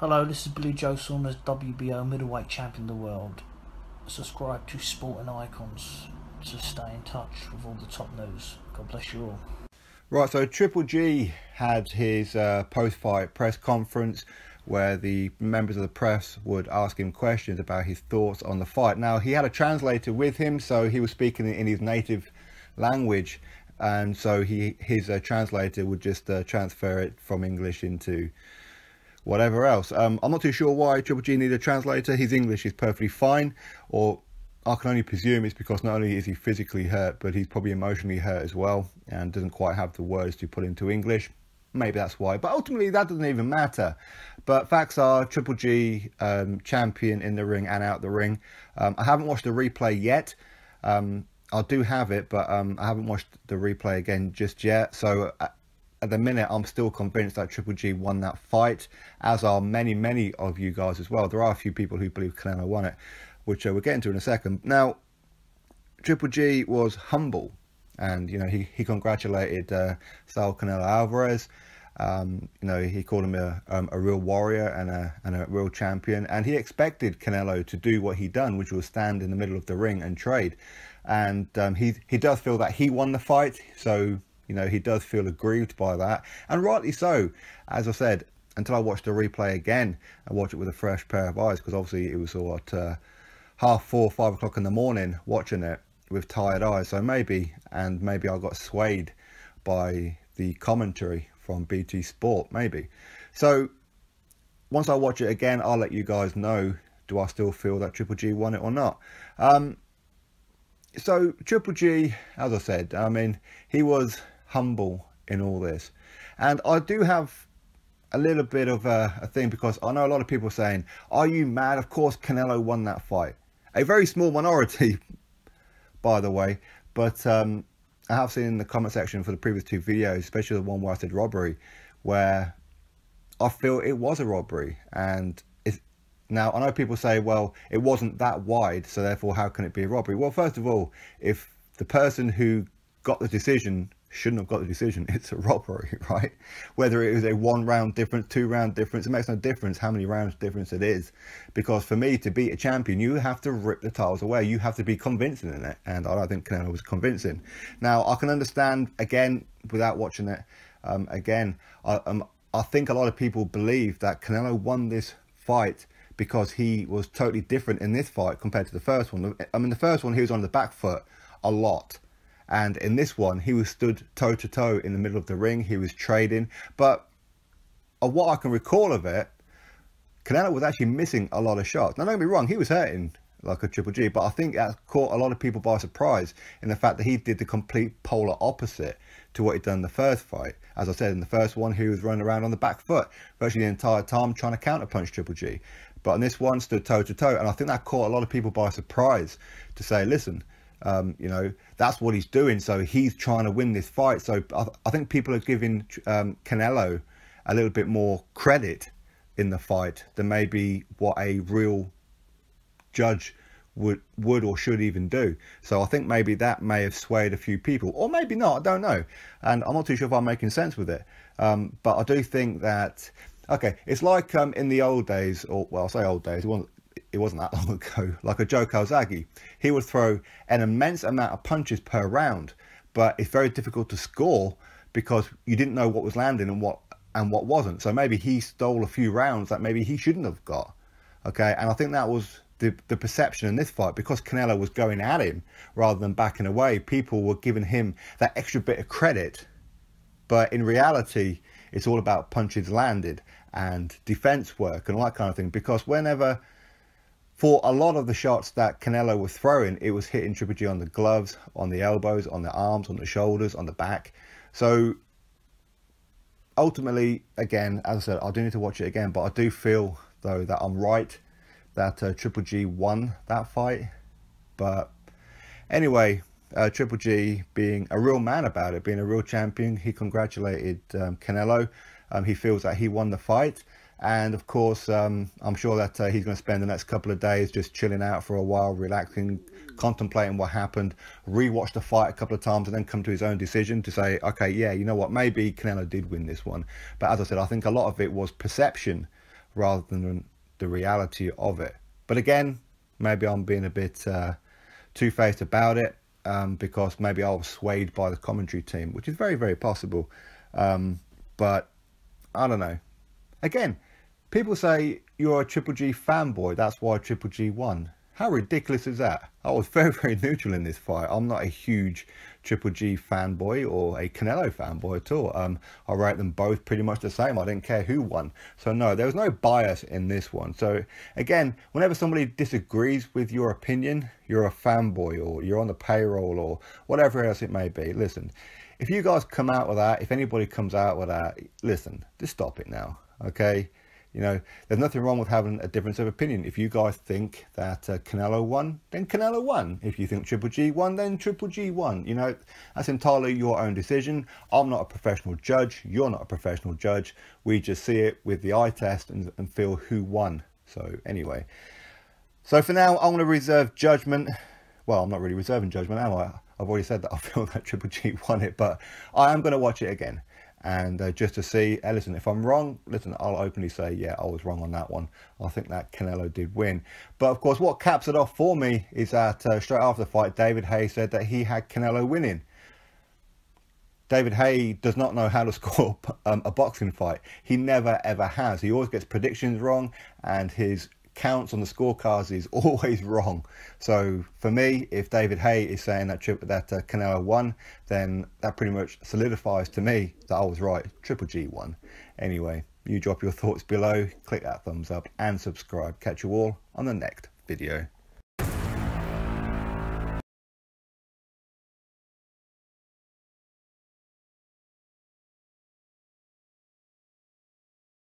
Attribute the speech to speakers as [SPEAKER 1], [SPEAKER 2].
[SPEAKER 1] Hello, this is Blue Joe Saunders, WBO middleweight champion of the world. Subscribe to Sport and Icons to stay in touch with all the top news. God bless you all.
[SPEAKER 2] Right, so Triple G had his post-fight press conference where the members of the press would ask him questions about his thoughts on the fight. Now, he had a translator with him, so he was speaking in his native language, and so his translator would just transfer it from English into whatever else. I'm not too sure why Triple G needed a translator. His English is perfectly fine, or I can only presume it's because not only is he physically hurt, but he's probably emotionally hurt as well and doesn't quite have the words to put into English. Maybe that's why, but ultimately that doesn't even matter. But facts are, Triple G champion in the ring and out the ring. I haven't watched the replay yet. I do have it, but I haven't watched the replay again just yet. So at the minute, I'm still convinced that Triple G won that fight, as are many of you guys as well. There are a few people who believe Canelo won it, which we'll get into in a second. Now, Triple G was humble, and he congratulated Saul Canelo Alvarez. He called him a real warrior and a real champion, and he expected Canelo to do what he done, which was stand in the middle of the ring and trade. And he does feel that he won the fight, so he does feel aggrieved by that, and rightly so. As I said, until I watch the replay again and watch it with a fresh pair of eyes, because obviously it was at 4:30, 5 o'clock in the morning watching it with tired eyes. So maybe I got swayed by the commentary from BT Sport, maybe. So once I watch it again, I'll let you guys know, do I still feel that Triple G won it or not? So Triple G, as I said, he was humble in all this, and I do have a little bit of a thing, because I know a lot of people saying, are you mad? Of course Canelo won that fight. A very small minority, by the way, but I have seen in the comment section for the previous two videos, especially the one where I said robbery, where I feel it was a robbery. And now, I know people say, well, it wasn't that wide, so therefore how can it be a robbery? Well, first of all, if the person who got the decision shouldn't have got the decision, it's a robbery, right? Whether it was a 1 round difference, 2 round difference, it makes no difference how many rounds difference it is. Because for me to beat a champion, you have to rip the titles away. You have to be convincing in it, and I don't think Canelo was convincing. Now, I can understand, again, without watching it again, I think a lot of people believe that Canelo won this fight because he was totally different in this fight compared to the first one. The first one, he was on the back foot a lot. And in this one, he was stood toe-to-toe in the middle of the ring. He was trading. But of what I can recall of it, Canelo was actually missing a lot of shots. Now, don't get me wrong, he was hurting like a Triple G, but I think that caught a lot of people by surprise in the fact that he did the complete polar opposite to what he'd done in the first fight. As I said, in the first one, he was running around on the back foot virtually the entire time, trying to counterpunch Triple G. But in this one, stood toe-to-toe, and I think that caught a lot of people by surprise to say, listen, that's what he's doing, so he's trying to win this fight. So I think people are giving Canelo a little bit more credit in the fight than maybe what a real judge would or should even do. So I think maybe that may have swayed a few people, or maybe not, I don't know, and I'm not too sure if I'm making sense with it. But I do think that, okay, it's like in the old days, or well, I say old days, it wasn't that long ago, like a Joe Calzaghe. He would throw an immense amount of punches per round, but it's very difficult to score because you didn't know what was landing and what wasn't. So maybe he stole a few rounds that maybe he shouldn't have got. Okay, and I think that was the perception in this fight, because Canelo was going at him rather than backing away. People were giving him that extra bit of credit, but in reality, it's all about punches landed and defense work and all that kind of thing. Because for a lot of the shots that Canelo was throwing, it was hitting Triple G on the gloves, on the elbows, on the arms, on the shoulders, on the back. So ultimately, again, as I said, I do need to watch it again, but I do feel, though, that I'm right, that Triple G won that fight. But anyway, Triple G being a real man about it, being a real champion, he congratulated Canelo. He feels that he won the fight. And of course, I'm sure that he's going to spend the next couple of days just chilling out for a while, relaxing, contemplating what happened, rewatch the fight a couple of times, and then come to his own decision to say, okay, yeah, you know what, maybe Canelo did win this one. But as I said, I think a lot of it was perception rather than the reality of it. But again, maybe I'm being a bit two-faced about it, because maybe I was swayed by the commentary team, which is very, very possible. But I don't know. Again, people say you're a Triple G fanboy, that's why Triple G won. How ridiculous is that? I was very, very neutral in this fight. I'm not a huge Triple G fanboy or a Canelo fanboy at all. I rate them both pretty much the same. I didn't care who won. So no, there was no bias in this one. So again, whenever somebody disagrees with your opinion, you're a fanboy or you're on the payroll or whatever else it may be. Listen, if you guys come out with that, if anybody comes out with that, listen, just stop it now, okay? You know, there's nothing wrong with having a difference of opinion. If you guys think that Canelo won, then Canelo won. If you think Triple G won, then Triple G won. You know, that's entirely your own decision. I'm not a professional judge. You're not a professional judge. We just see it with the eye test and feel who won. So anyway, so for now, I'm going to reserve judgment. Well, I'm not really reserving judgment, am I? I've already said that I feel that Triple G won it, but I am going to watch it again. And just to see, listen, if I'm wrong, listen, I'll openly say, yeah, I was wrong on that one. I think that Canelo did win. But of course, what caps it off for me is that straight after the fight, David Haye said that he had Canelo winning. David Haye does not know how to score a boxing fight. He never, ever has. He always gets predictions wrong, and his counts on the scorecards is always wrong. So for me, if David Haye is saying that Canelo won, then that pretty much solidifies to me that I was right. Triple G won. Anyway, you drop your thoughts below, click that thumbs up and subscribe. Catch you all on the next video.